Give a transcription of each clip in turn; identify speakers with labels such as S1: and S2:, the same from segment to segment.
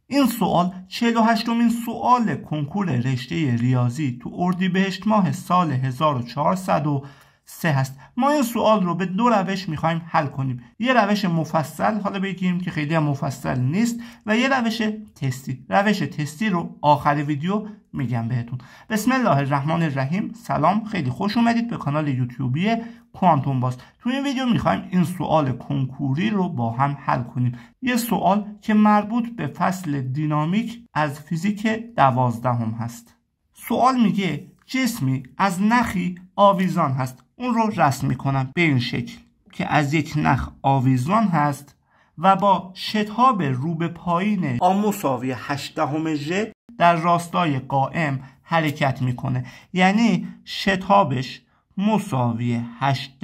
S1: این سوال 48مین سوال کنکور رشته ریاضی تو اردیبهشت ماه سال 1403 هست. ما این سوال رو به دو روش میخوایم حل کنیم. یه روش مفصل، حالا بگیم که خیلی هم مفصل نیست، و یه روش تستی. روش تستی رو آخر ویدیو میگم بهتون. بسم الله الرحمن الرحیم. سلام، خیلی خوش اومدید به کانال یوتیوبی کوانتوم باز. تو این ویدیو میخوایم این سوال کنکوری رو با هم حل کنیم. یه سوال که مربوط به فصل دینامیک از فیزیک 12 هست. سوال میگه جسمی از نخی آویزان هست. اون رو رسم میکنم به این شکل که از یک نخ آویزان هست و با شتاب رو به پایین مساوی 8 ژ در راستای قائم حرکت میکنه. یعنی شتابش مساوی 8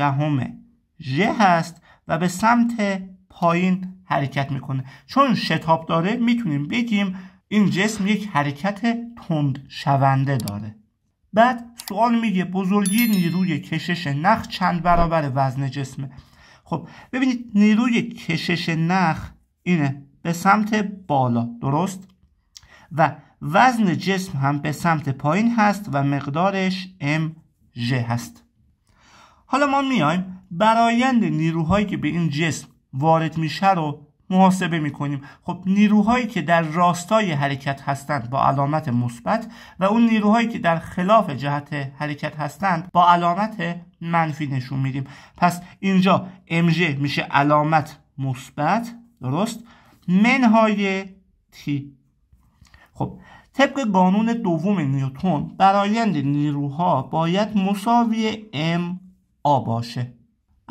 S1: ژ هست و به سمت پایین حرکت میکنه. چون شتاب داره میتونیم بگیم این جسم یک حرکت تند شونده داره. بعد سوال میگه بزرگی نیروی کشش نخ چند برابر وزن جسمه. خب ببینید نیروی کشش نخ اینه به سمت بالا، درست؟ و وزن جسم هم به سمت پایین هست و مقدارش mg هست. حالا ما میایم برآیند نیروهایی که به این جسم وارد میشه رو محاسبه میکنیم. خب نیروهایی که در راستای حرکت هستند با علامت مثبت و اون نیروهایی که در خلاف جهت حرکت هستند با علامت منفی نشون میدیم. پس اینجا mg میشه علامت مثبت، درست؟ منهای t. خب طبق قانون دوم نیوتن برآیند نیروها باید مساوی ma باشه.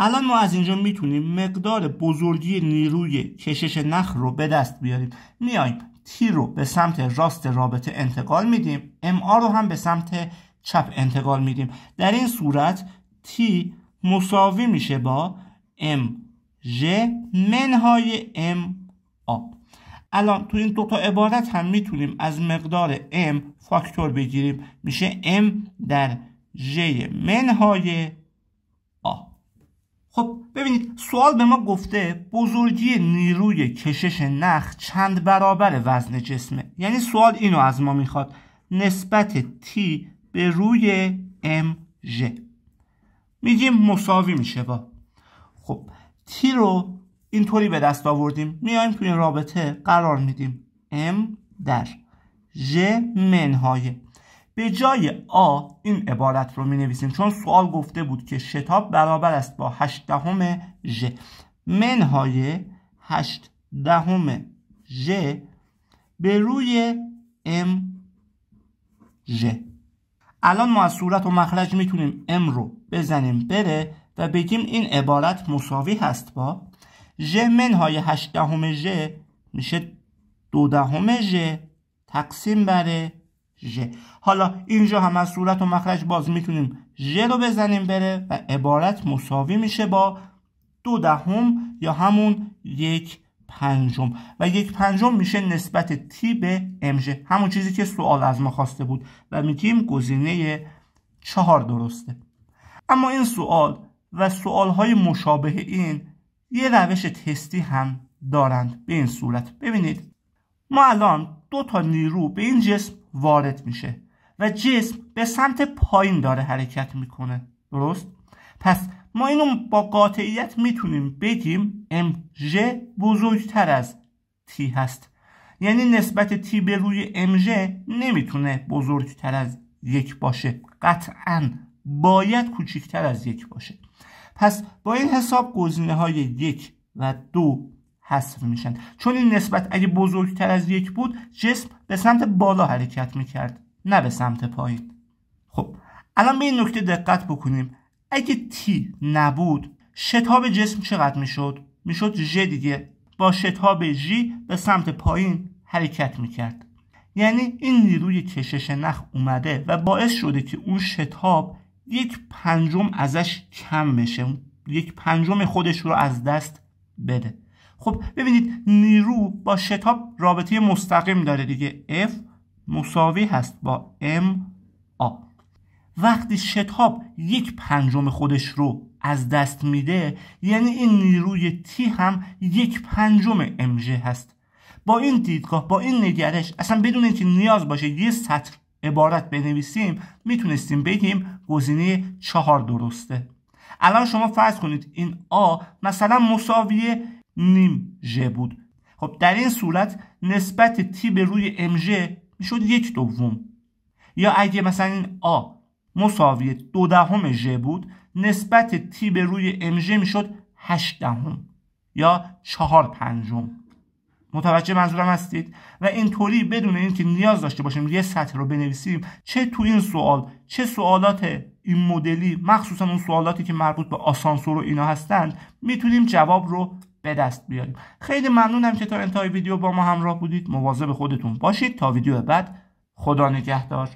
S1: الان ما از اینجا میتونیم مقدار بزرگی نیروی کشش نخ رو به دست بیاریم. میایم t رو به سمت راست رابطه انتقال میدیم، ma رو هم به سمت چپ انتقال میدیم. در این صورت t مساوی میشه با mg منهای ma. الان تو این دوتا عبارت هم میتونیم از مقدار m فاکتور بگیریم، میشه m در j منهای a. خب ببینید سوال به ما گفته بزرگی نیروی کشش نخ چند برابر وزن جسمه. یعنی سوال اینو از ما میخواد، نسبت t به روی mg. میگیم مساوی میشه با، خب t رو اینطوری به دست آوردیم، میایم توی این رابطه قرار میدیم m در j منهای، به جای a این عبارت رو می نویسیم چون سوال گفته بود که شتاب برابر است با 8 ژ منهای 8 ژ به روی mg. الان ما از صورت و مخرج میتونیم m رو بزنیم بره و بگیم این عبارت مساوی هست با ژ منهای 8 ژ میشه 2 ژ تقسیم بر ژ. حالا اینجا هم از صورت و مخرج باز میتونیم ژ رو بزنیم بره و عبارت مساوی میشه با 2 یا همون 1/5 و 1/5 میشه نسبت t به mg، همون چیزی که سوال از ما خواسته بود و میگیم گزینه 4 درسته. اما این سوال و سوالهای مشابه این یه روش تستی هم دارند. به این صورت ببینید ما الان 2 تا نیرو به این جسم وارد میشه و جسم به سمت پایین داره حرکت میکنه، درست؟ پس ما اینو با قاطعیت میتونیم بگیم mg بزرگتر از t هست. یعنی نسبت t به روی mg نمیتونه بزرگتر از 1 باشه، قطعاً باید کوچکتر از 1 باشه. پس با این حساب گزینه های 1 و 2 حذف میشن، چون این نسبت اگه بزرگتر از 1 بود جسم به سمت بالا حرکت میکرد نه به سمت پایین. خب الان به این نکته دقت بکنیم، اگه t نبود شتاب جسم چقدر میشد؟ میشد ژ دیگه، با شتاب ژ به سمت پایین حرکت میکرد. یعنی این نیروی کشش نخ اومده و باعث شده که اون شتاب 1/5 ازش کم بشه، 1/5 خودش رو از دست بده. خب ببینید نیرو با شتاب رابطه مستقیم داره دیگه، F مساوی هست با ma. وقتی شتاب 1/5 خودش رو از دست میده یعنی این نیروی T هم 1/5 mg هست. با این دیدگاه، با این نگرش، اصلا بدون اینکه نیاز باشه یه سطر عبارت بنویسیم، میتونستیم بگیم گزینه 4 درسته. الان شما فرض کنید این آ مثلا مساوی نیم ژ بود. خب در این صورت نسبت تی به روی ام ژ میشد 1/2. یا اگه مثلا این آ مساوی 2/10 ژ بود، نسبت تی به روی ام ژ میشد 8/10 یا 4/5. متوجه منظورم هستید؟ و اینطوری بدون اینکه نیاز داشته باشیم یه سطر رو بنویسیم، چه تو این سوال چه سوالات این مدلی، مخصوصا اون سوالاتی که مربوط به آسانسور و اینا هستند، میتونیم جواب رو به دست بیاریم. خیلی ممنونم که تا انتهای ویدیو با ما همراه بودید. مواظب خودتون باشید. تا ویدیو بعد، خدا نگهدار.